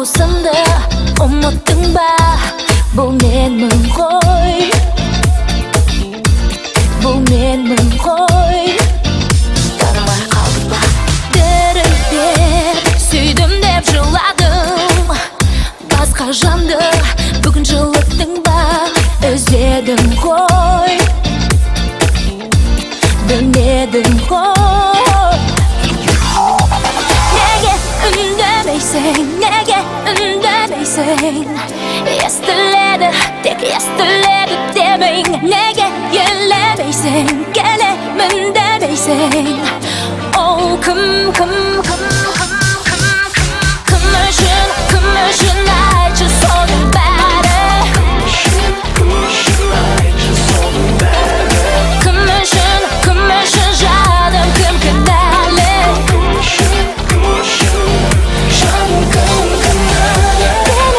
сынды ұмыттың ба? Бұл менмін ғой, бұл менмін ғой. Танымай қалдың ба? Дірілдеп сүйдім деп жыладым басқа жанды, бүгін жылыттың ба? Өзедім ғой, білмедім ғой. Неге үндемейсің, неге үндемейсің? Естіледі, тек естіледі демең. Неге елемейсің, келемін демейсің? Ол кім, кім, кім, кім, кім үшін айтшы соның бәрі? Кім үшін жадым, кім кінәлі? Кім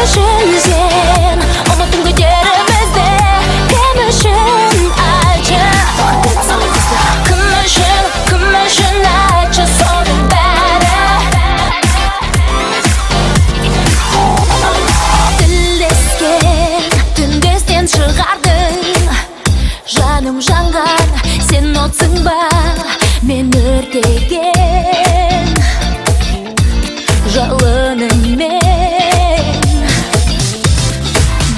үшін сен ұмыттың көтерімізді? Кім үшін айтшы? Кім үшін айтшы соның бәрі? Тілдескен түндестен шығардың, жаным жанған, сен отсың ба? Мен өртеген жалыныңмен,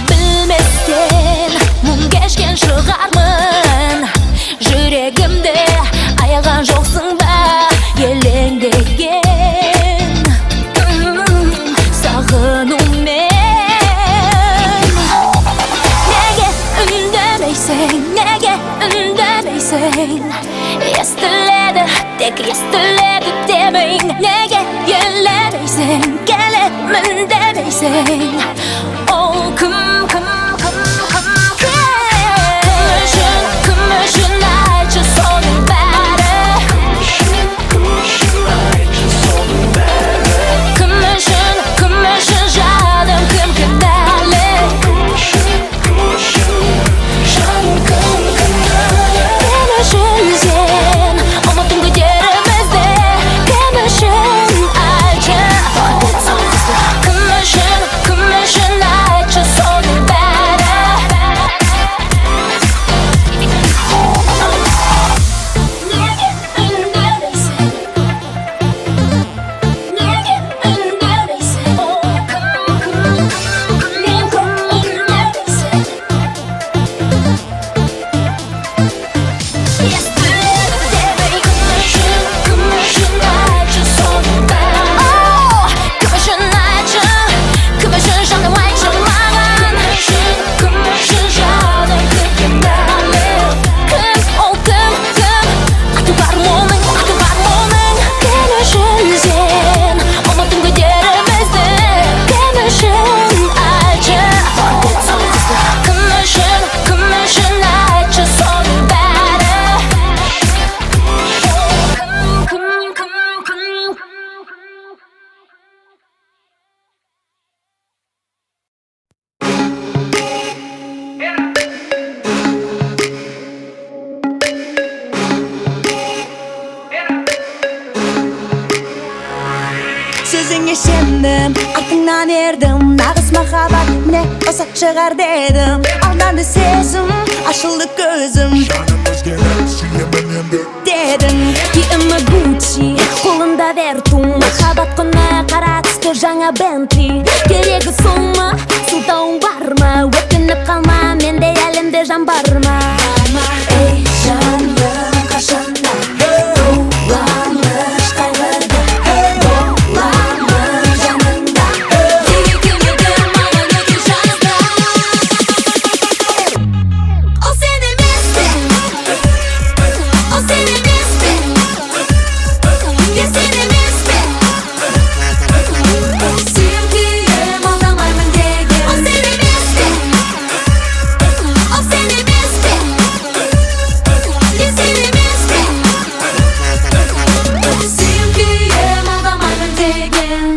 білместен мұң кешкен шығармын. Жүрегімді аяған жоқсың ба? Елеңдеген сағынумен. Неге үндемейсің, неге үндемейсің? Естіледі, тек естіледі демең. Неге елемейсің, келемін демейсің? Ол кім, кім, кім, кім үшін айтшы соның бәрі? Кім үшін жадым, кім кінәлі? Кім үшін сен ұмыттың көтерімізді? Кім үшін айтшы? Кім үшін айтшы соның бәрі? Неге үндемейсің? Неге үндемейсің? Сөзіңе сендім, артыңнан ердім, нағыз махаббат не болса шығар дедім. Алданды сезім, ашылды көзім, жаным өзгеріп сүйемін енді дедің. Киімі Gucci, қолында Vertum, махаббат құны қара түсті жаңа Bentley. Керегі сол ма, сылтауың бар ма? Өкініп қалма, менде әлемде жан бар ма? Ей жаным, қашанда қуаныш қайғырды боламын жаныңда. Неге келмедің маған өтініш жазда? Ол сен емес пе? Ол сен емес пе? Мен сен емес пе? Сүйем алдамаймын деген. Ол сен емес пе? Ол сен емес пе? Мен сен емес пе? Сүйем алдамаймын деген.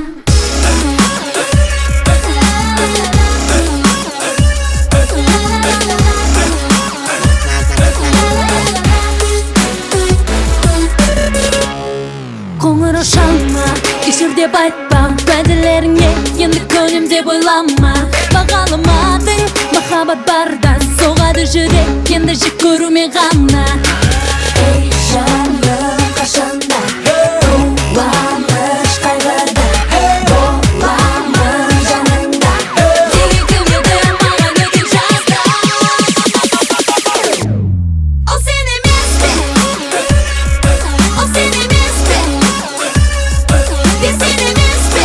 Қоңырау шалма, кешір деп айтпа. уәделеріңе енді көнем деп ойлама. Бағаламадың махаббат барда соғады жүрек енді жек көрумен ғана. Ей жаным қашанда туамыш қайғырда боламын жаныңда. Неге келмедің маған өткен жазда? Ол сен емес пе? Ол сен емес пе? Мен сен емес пе?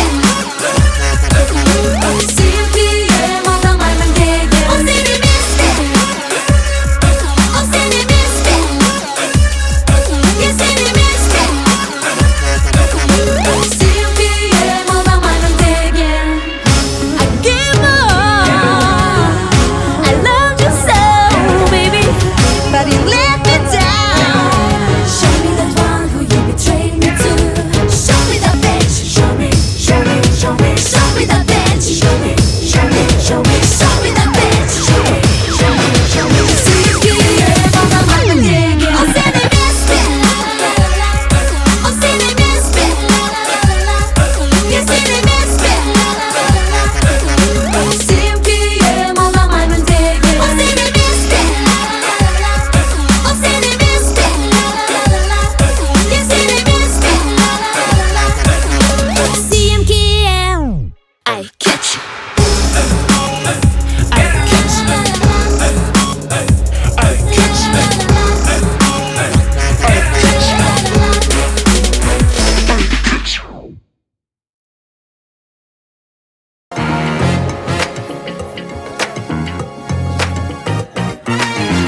Сүйем алдамаймын деген. Ол сен емес пе? Ол сен емес пе? Мен сен емес пе? Сүйем алдамаймын деген. I give up. I love you so, baby, but you let me down. Show me that one who you betrayed me to. Show me that bitch. Show me, show me, show me. Show me that bitch. Show me, show me, show me. Show me that bitch. Show me, show me, show me. Suyum aldamаймın деген. O sen емес пе? O sen емес пе? Мен сен емес пе? Suyum aldamаймын деген. O sen емес пе? O sen емес пе? Мен сен емес пе? Suyum kiyem. I catch you. I catch me. I catch me.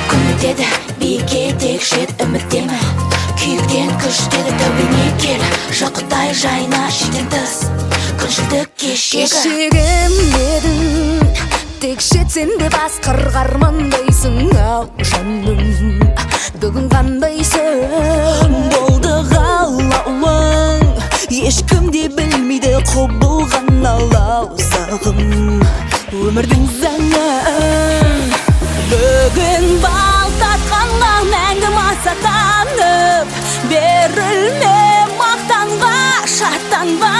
Көмектеді биікке текшет үміттемі. Күйіктен күштеді тәубеңе кел. Жақұттай жайна шектен тыс күншілдік кешегі. Кешегім едің, тек шетсенде басқарар армандайсың ау жаным. Бүгін қандайсың? Болды қалаулың, ешкім де білмейді құбылған алау сағым. Өмірдің заңын бүгін балтатқанға мәңгі масаттанып, берілме мақтанға шаттанба.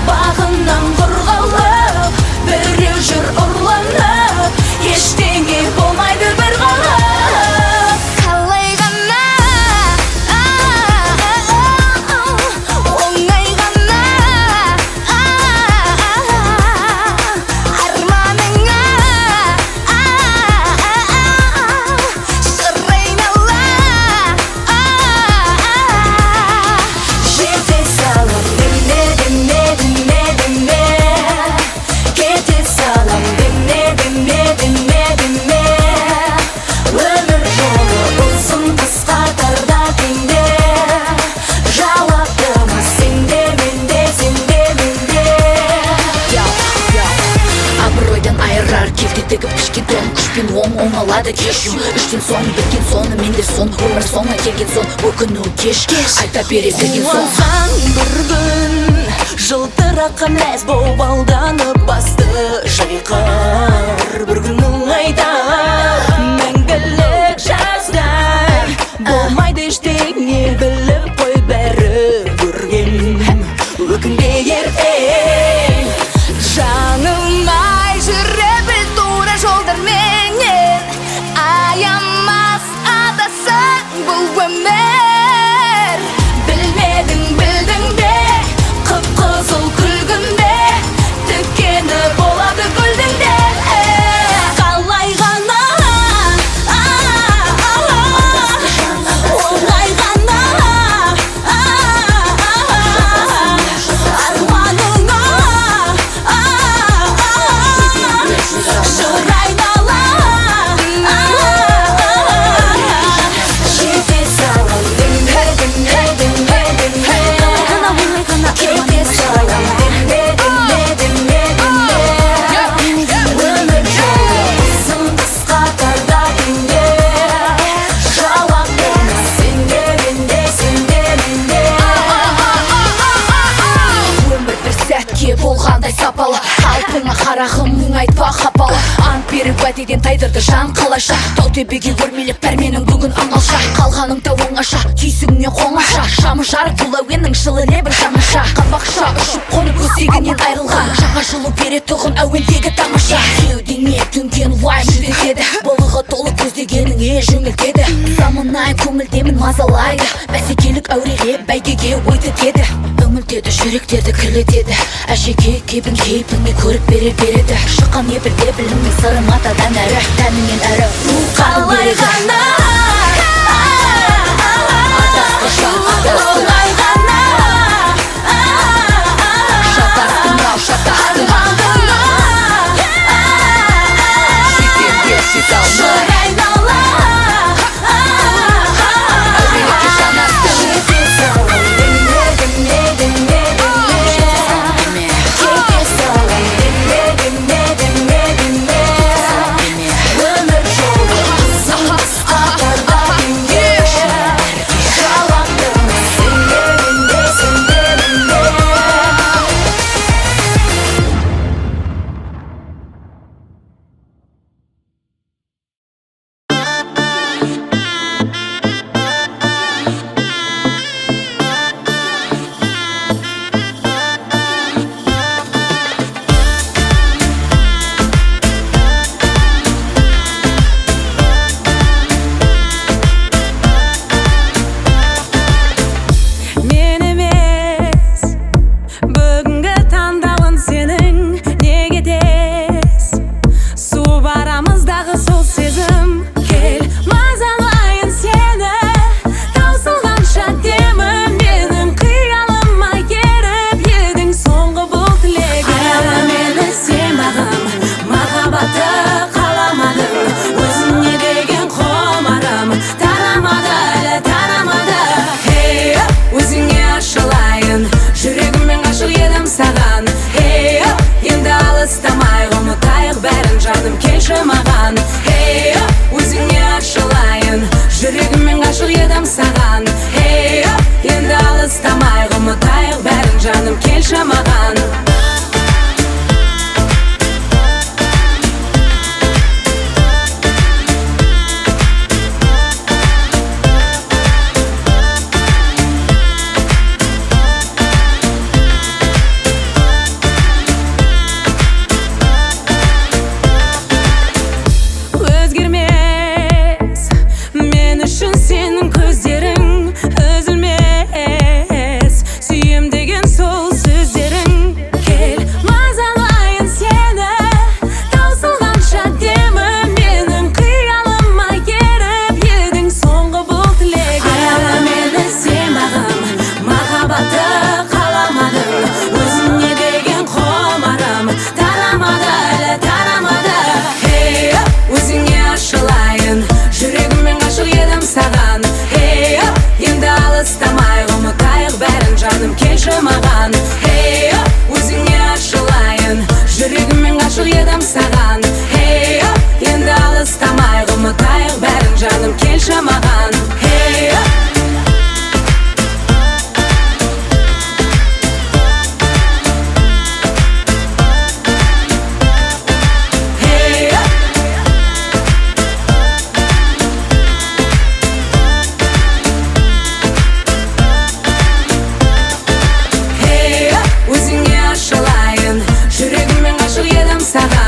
Бағынан қорғалып, біреу жүр ұрланып, ештеңе болмайды бір қалып. Қалай ғана оңай ғана арманыңа шыр айнала жете салам дене дене дене дене кете салам дене дене дене дене өмір жолы болсын қысқа тарда пенде жауаптымы сенде менде сенде менде. Абыройдан айырар келте тігіп пішкен тон, күшпен оң алады кешу. Үштен соң біткен соны менде сон, өмір соңына келген сон, өкіну кеш айта бере берген сон. Туылсаң бір күн жылтыраққа мәз боп алданып басты жайқар. Бір күн оңайда мәңгілік жаздай болмайды ештеңе біліп қой бәрі көргем өкінбе ертең. Жаным ай жүре біл тура жолдарменен, аямас адасаң бұл өмір. Білмедің білдің бе қып-қызыл күлгінде, тікені болады гүлдің де. Қалай ғана оңай ғана арманыңа шыр айнала жете салам дене дене дене дене кете салам дене дене дене дене өмір жолы болсын қысқа тарда пенде жауаптымы сенде менде сенде менде. Өмір бір сәтке болғандай сапалы, қалпыңа қарағым мұң айтпа қапалы. Ант керек уәдеден тайдырды жан қалайша. Тау тебеге өрмелеп пәрменің бүгін аңалша. Қалғаның да оңаша, түйсігіңе қоңаша. Шамы жарық бұл әуеннің жылы лебір жаңаша. Қабақша ұшып қонып көздегінен айрылған. Жаңа жылу беретұғын әуендегі тамаша. Кеудеңе төнген уайым жүдетеді. Былығы толы көздегеніңе жөнелтеді. Заманай көңілдемін мазалайды. Бәсекелік әуреге бәйгеге ой тетеді. Үмілтеді жүректерді кірлетеді. Әшеке кебін кейпіңе көріп береді. Шыққан ебірде білімнің сырың атадан әрі. Тәніңен әрі қалай ғана оңай ғана шатастың ау шатастың шекерге жете алмай айнала әуелекке жанастың Жүрегіммен ғашық едім саған